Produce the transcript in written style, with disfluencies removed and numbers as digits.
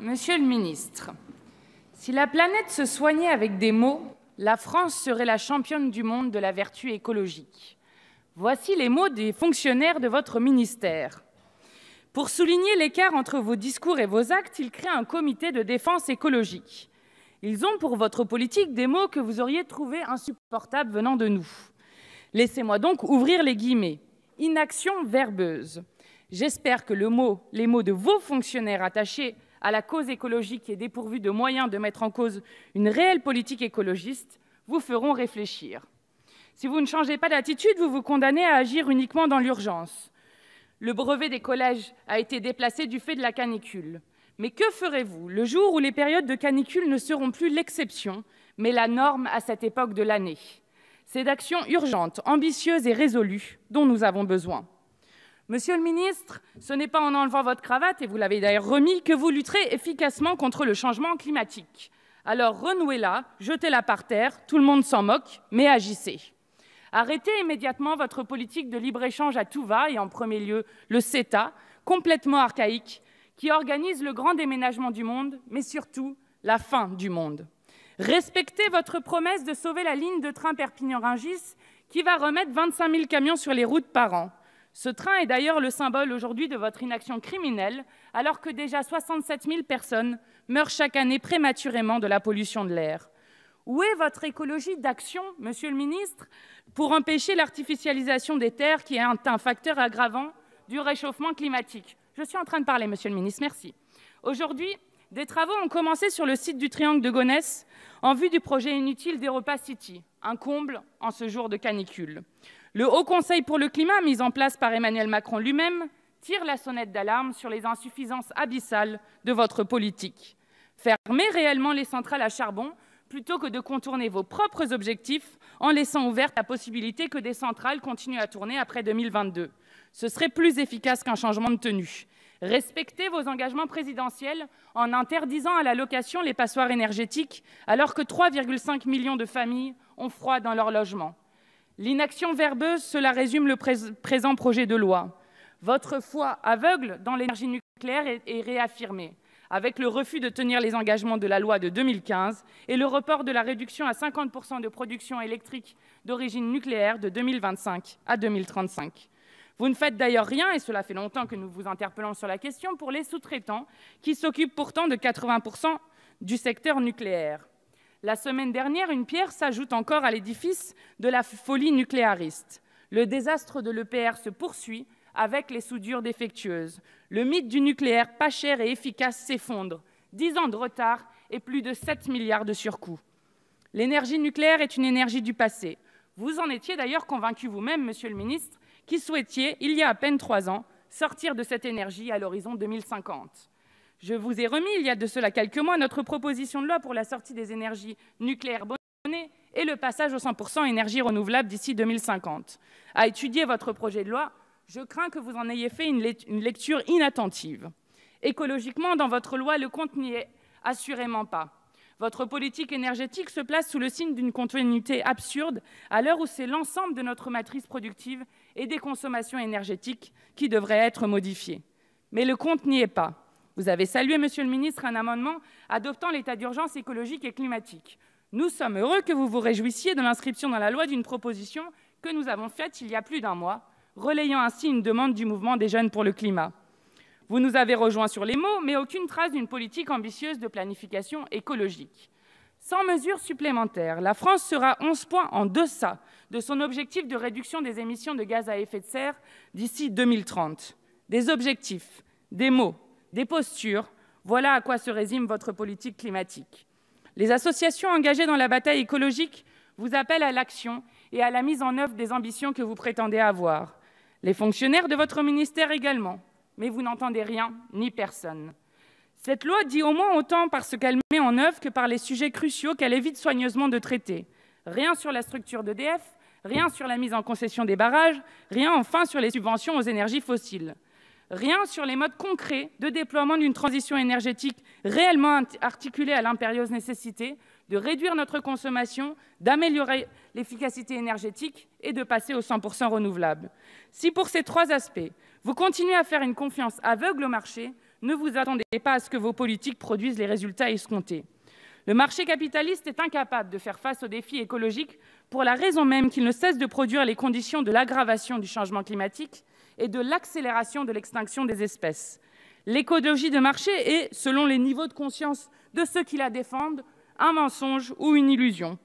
Monsieur le ministre, si la planète se soignait avec des mots, la France serait la championne du monde de la vertu écologique. Voici les mots des fonctionnaires de votre ministère. Pour souligner l'écart entre vos discours et vos actes, ils créent un comité de défense écologique. Ils ont pour votre politique des mots que vous auriez trouvés insupportables venant de nous. Laissez-moi donc ouvrir les guillemets. Inaction verbeuse. J'espère que les mots de vos fonctionnaires attachés à la cause écologique et dépourvus de moyens de mettre en cause une réelle politique écologiste vous feront réfléchir. Si vous ne changez pas d'attitude, vous vous condamnez à agir uniquement dans l'urgence. Le brevet des collèges a été déplacé du fait de la canicule. Mais que ferez-vous le jour où les périodes de canicule ne seront plus l'exception, mais la norme à cette époque de l'année? C'est d'actions urgentes, ambitieuses et résolues dont nous avons besoin. Monsieur le ministre, ce n'est pas en enlevant votre cravate, et vous l'avez d'ailleurs remis, que vous lutterez efficacement contre le changement climatique. Alors renouez-la, jetez-la par terre, tout le monde s'en moque, mais agissez. Arrêtez immédiatement votre politique de libre-échange à tout va, et en premier lieu le CETA, complètement archaïque, qui organise le grand déménagement du monde, mais surtout la fin du monde. Respectez votre promesse de sauver la ligne de train Perpignan-Rungis, qui va remettre 25 000 camions sur les routes par an. Ce train est d'ailleurs le symbole aujourd'hui de votre inaction criminelle, alors que déjà 67 000 personnes meurent chaque année prématurément de la pollution de l'air. Où est votre écologie d'action, monsieur le ministre, pour empêcher l'artificialisation des terres, qui est un facteur aggravant du réchauffement climatique? Je suis en train de parler, monsieur le ministre, merci. Aujourd'hui, des travaux ont commencé sur le site du Triangle de Gonesse en vue du projet inutile d'Europa City, un comble en ce jour de canicule. Le Haut Conseil pour le climat, mis en place par Emmanuel Macron lui-même, tire la sonnette d'alarme sur les insuffisances abyssales de votre politique. Fermez réellement les centrales à charbon plutôt que de contourner vos propres objectifs en laissant ouverte la possibilité que des centrales continuent à tourner après 2022. Ce serait plus efficace qu'un changement de tenue. Respectez vos engagements présidentiels en interdisant à la location les passoires énergétiques alors que 3,5 millions de familles ont froid dans leur logement. L'inaction verbeuse, cela résume le présent projet de loi. Votre foi aveugle dans l'énergie nucléaire est réaffirmée, avec le refus de tenir les engagements de la loi de 2015 et le report de la réduction à 50% de production électrique d'origine nucléaire de 2025 à 2035. Vous ne faites d'ailleurs rien, et cela fait longtemps que nous vous interpellons sur la question, pour les sous-traitants qui s'occupent pourtant de 80% du secteur nucléaire. La semaine dernière, une pierre s'ajoute encore à l'édifice de la folie nucléariste. Le désastre de l'EPR se poursuit avec les soudures défectueuses. Le mythe du nucléaire pas cher et efficace s'effondre. 10 ans de retard et plus de 7 milliards de surcoûts. L'énergie nucléaire est une énergie du passé. Vous en étiez d'ailleurs convaincu vous-même, monsieur le ministre, qui souhaitiez, il y a à peine 3 ans, sortir de cette énergie à l'horizon 2050. Je vous ai remis, il y a de cela quelques mois, notre proposition de loi pour la sortie des énergies nucléaires bonnées et le passage aux 100% énergie renouvelable d'ici 2050. À étudier votre projet de loi, je crains que vous en ayez fait une lecture inattentive. Écologiquement, dans votre loi, le compte n'y est assurément pas. Votre politique énergétique se place sous le signe d'une continuité absurde à l'heure où c'est l'ensemble de notre matrice productive et des consommations énergétiques qui devraient être modifiées. Mais le compte n'y est pas. Vous avez salué, monsieur le ministre, un amendement adoptant l'état d'urgence écologique et climatique. Nous sommes heureux que vous vous réjouissiez de l'inscription dans la loi d'une proposition que nous avons faite il y a plus d'un mois, relayant ainsi une demande du mouvement des jeunes pour le climat. Vous nous avez rejoints sur les mots, mais aucune trace d'une politique ambitieuse de planification écologique. Sans mesures supplémentaires, la France sera 11 points en deçà de son objectif de réduction des émissions de gaz à effet de serre d'ici 2030. Des objectifs, des mots, des postures, voilà à quoi se résume votre politique climatique. Les associations engagées dans la bataille écologique vous appellent à l'action et à la mise en œuvre des ambitions que vous prétendez avoir. Les fonctionnaires de votre ministère également, mais vous n'entendez rien ni personne. Cette loi dit au moins autant par ce qu'elle met en œuvre que par les sujets cruciaux qu'elle évite soigneusement de traiter. Rien sur la structure d'EDF, rien sur la mise en concession des barrages, rien enfin sur les subventions aux énergies fossiles. Rien sur les modes concrets de déploiement d'une transition énergétique réellement articulée à l'impérieuse nécessité de réduire notre consommation, d'améliorer l'efficacité énergétique et de passer aux 100% renouvelables. Si pour ces 3 aspects, vous continuez à faire une confiance aveugle au marché, ne vous attendez pas à ce que vos politiques produisent les résultats escomptés. Le marché capitaliste est incapable de faire face aux défis écologiques pour la raison même qu'il ne cesse de produire les conditions de l'aggravation du changement climatique et de l'accélération de l'extinction des espèces. L'écologie de marché est, selon les niveaux de conscience de ceux qui la défendent, un mensonge ou une illusion.